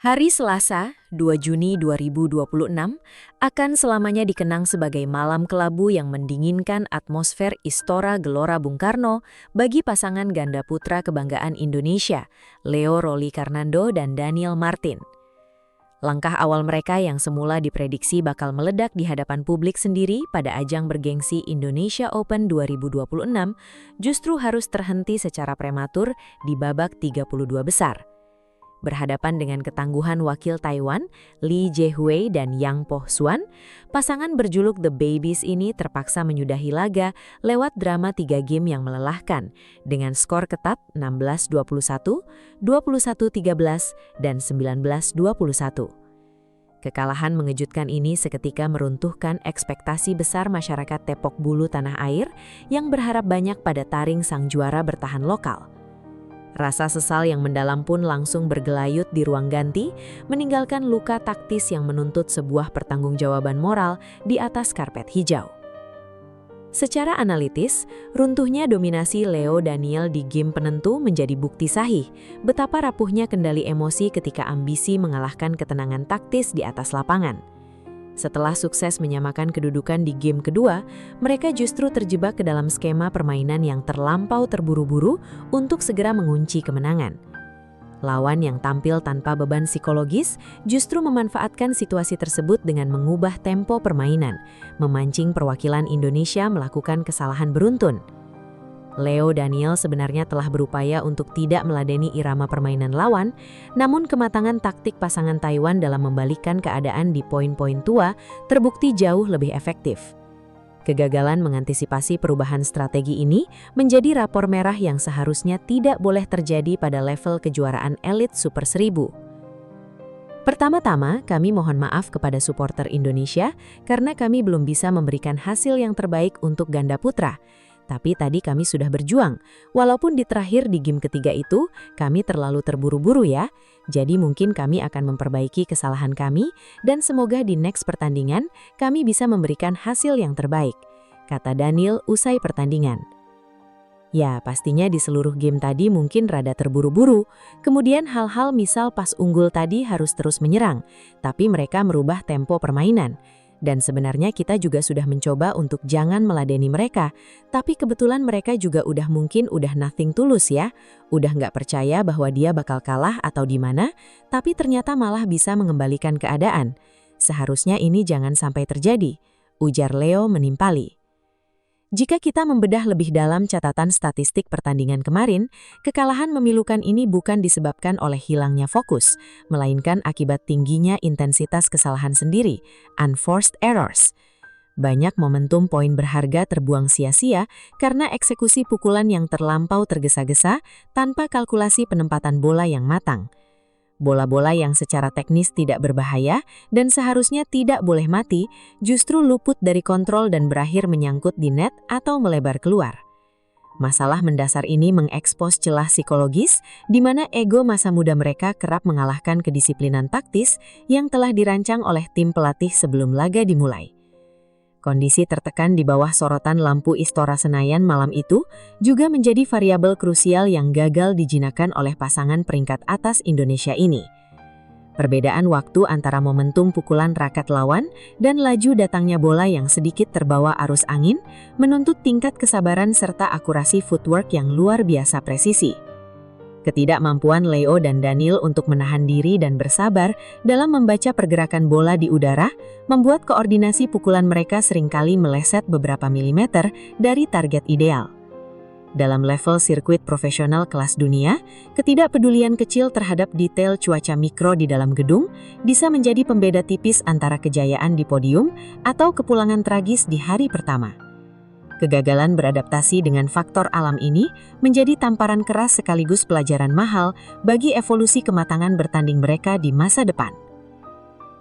Hari Selasa, 2 Juni 2026, akan selamanya dikenang sebagai malam kelabu yang mendinginkan atmosfer Istora Gelora Bung Karno bagi pasangan ganda putra kebanggaan Indonesia, Leo Rolly Carnando dan Daniel Martin. Langkah awal mereka yang semula diprediksi bakal meledak di hadapan publik sendiri pada ajang bergengsi Indonesia Open 2026 justru harus terhenti secara prematur di babak 32 besar. Berhadapan dengan ketangguhan wakil Taiwan, Lee Jae-hui dan Yang Po-hsuan, pasangan berjuluk The Babies ini terpaksa menyudahi laga lewat drama 3 game yang melelahkan, dengan skor ketat 16-21, 21-13, dan 19-21. Kekalahan mengejutkan ini seketika meruntuhkan ekspektasi besar masyarakat Tepok Bulu tanah air yang berharap banyak pada taring sang juara bertahan lokal. Rasa sesal yang mendalam pun langsung bergelayut di ruang ganti, meninggalkan luka taktis yang menuntut sebuah pertanggungjawaban moral di atas karpet hijau. Secara analitis, runtuhnya dominasi Leo Daniel di game penentu menjadi bukti sahih betapa rapuhnya kendali emosi ketika ambisi mengalahkan ketenangan taktis di atas lapangan. Setelah sukses menyamakan kedudukan di game kedua, mereka justru terjebak ke dalam skema permainan yang terlampau terburu-buru untuk segera mengunci kemenangan. Lawan yang tampil tanpa beban psikologis justru memanfaatkan situasi tersebut dengan mengubah tempo permainan, memancing perwakilan Indonesia melakukan kesalahan beruntun. Leo Daniel sebenarnya telah berupaya untuk tidak meladeni irama permainan lawan, namun kematangan taktik pasangan Taiwan dalam membalikkan keadaan di poin-poin tua terbukti jauh lebih efektif. Kegagalan mengantisipasi perubahan strategi ini menjadi rapor merah yang seharusnya tidak boleh terjadi pada level kejuaraan elit Super 1000. Pertama-tama, kami mohon maaf kepada supporter Indonesia karena kami belum bisa memberikan hasil yang terbaik untuk ganda putra. Tapi tadi kami sudah berjuang, walaupun di terakhir di game ketiga itu, kami terlalu terburu-buru ya. Jadi mungkin kami akan memperbaiki kesalahan kami, dan semoga di next pertandingan, kami bisa memberikan hasil yang terbaik, kata Daniel usai pertandingan. Ya, pastinya di seluruh game tadi mungkin rada terburu-buru, kemudian hal-hal misal pas unggul tadi harus terus menyerang, tapi mereka merubah tempo permainan. Dan sebenarnya kita juga sudah mencoba untuk jangan meladeni mereka, tapi kebetulan mereka juga mungkin udah nothing tulus ya, udah nggak percaya bahwa dia bakal kalah atau di mana, tapi ternyata malah bisa mengembalikan keadaan. Seharusnya ini jangan sampai terjadi, ujar Leo menimpali. Jika kita membedah lebih dalam catatan statistik pertandingan kemarin, kekalahan memilukan ini bukan disebabkan oleh hilangnya fokus, melainkan akibat tingginya intensitas kesalahan sendiri, unforced errors. Banyak momentum poin berharga terbuang sia-sia karena eksekusi pukulan yang terlampau tergesa-gesa tanpa kalkulasi penempatan bola yang matang. Bola-bola yang secara teknis tidak berbahaya dan seharusnya tidak boleh mati, justru luput dari kontrol dan berakhir menyangkut di net atau melebar keluar. Masalah mendasar ini mengekspos celah psikologis di mana ego masa muda mereka kerap mengalahkan kedisiplinan taktis yang telah dirancang oleh tim pelatih sebelum laga dimulai. Kondisi tertekan di bawah sorotan lampu Istora Senayan malam itu juga menjadi variabel krusial yang gagal dijinakan oleh pasangan peringkat atas Indonesia ini. Perbedaan waktu antara momentum pukulan raket lawan dan laju datangnya bola yang sedikit terbawa arus angin menuntut tingkat kesabaran serta akurasi footwork yang luar biasa presisi. Ketidakmampuan Leo dan Daniel untuk menahan diri dan bersabar dalam membaca pergerakan bola di udara membuat koordinasi pukulan mereka seringkali meleset beberapa milimeter dari target ideal. Dalam level sirkuit profesional kelas dunia, ketidakpedulian kecil terhadap detail cuaca mikro di dalam gedung bisa menjadi pembeda tipis antara kejayaan di podium atau kepulangan tragis di hari pertama. Kegagalan beradaptasi dengan faktor alam ini menjadi tamparan keras sekaligus pelajaran mahal bagi evolusi kematangan bertanding mereka di masa depan.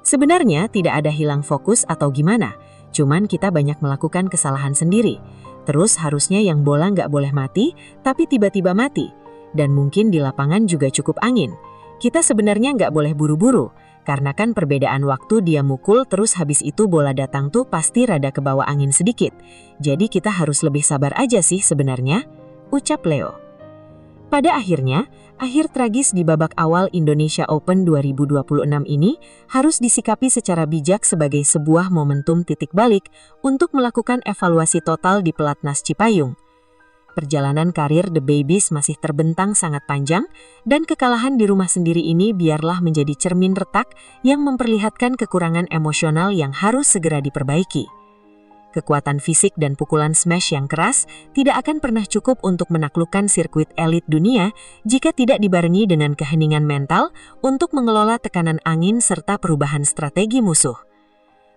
Sebenarnya tidak ada hilang fokus atau gimana, cuman kita banyak melakukan kesalahan sendiri. Terus harusnya yang bola nggak boleh mati, tapi tiba-tiba mati. Dan mungkin di lapangan juga cukup angin. Kita sebenarnya nggak boleh buru-buru, karena kan perbedaan waktu dia mukul terus habis itu bola datang tuh pasti rada ke bawah angin sedikit. Jadi kita harus lebih sabar aja sih sebenarnya, ucap Leo. Pada akhirnya, akhir tragis di babak awal Indonesia Open 2026 ini harus disikapi secara bijak sebagai sebuah momentum titik balik untuk melakukan evaluasi total di pelatnas Cipayung. Perjalanan karir The Babies masih terbentang sangat panjang, dan kekalahan di rumah sendiri ini biarlah menjadi cermin retak yang memperlihatkan kekurangan emosional yang harus segera diperbaiki. Kekuatan fisik dan pukulan smash yang keras tidak akan pernah cukup untuk menaklukkan sirkuit elit dunia jika tidak dibarengi dengan keheningan mental untuk mengelola tekanan angin serta perubahan strategi musuh.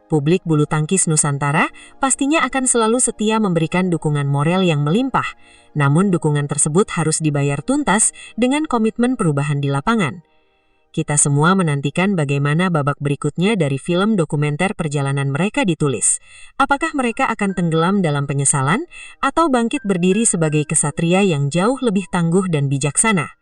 Publik bulu tangkis Nusantara pastinya akan selalu setia memberikan dukungan moral yang melimpah, namun dukungan tersebut harus dibayar tuntas dengan komitmen perubahan di lapangan. Kita semua menantikan bagaimana babak berikutnya dari film dokumenter perjalanan mereka ditulis. Apakah mereka akan tenggelam dalam penyesalan atau bangkit berdiri sebagai kesatria yang jauh lebih tangguh dan bijaksana?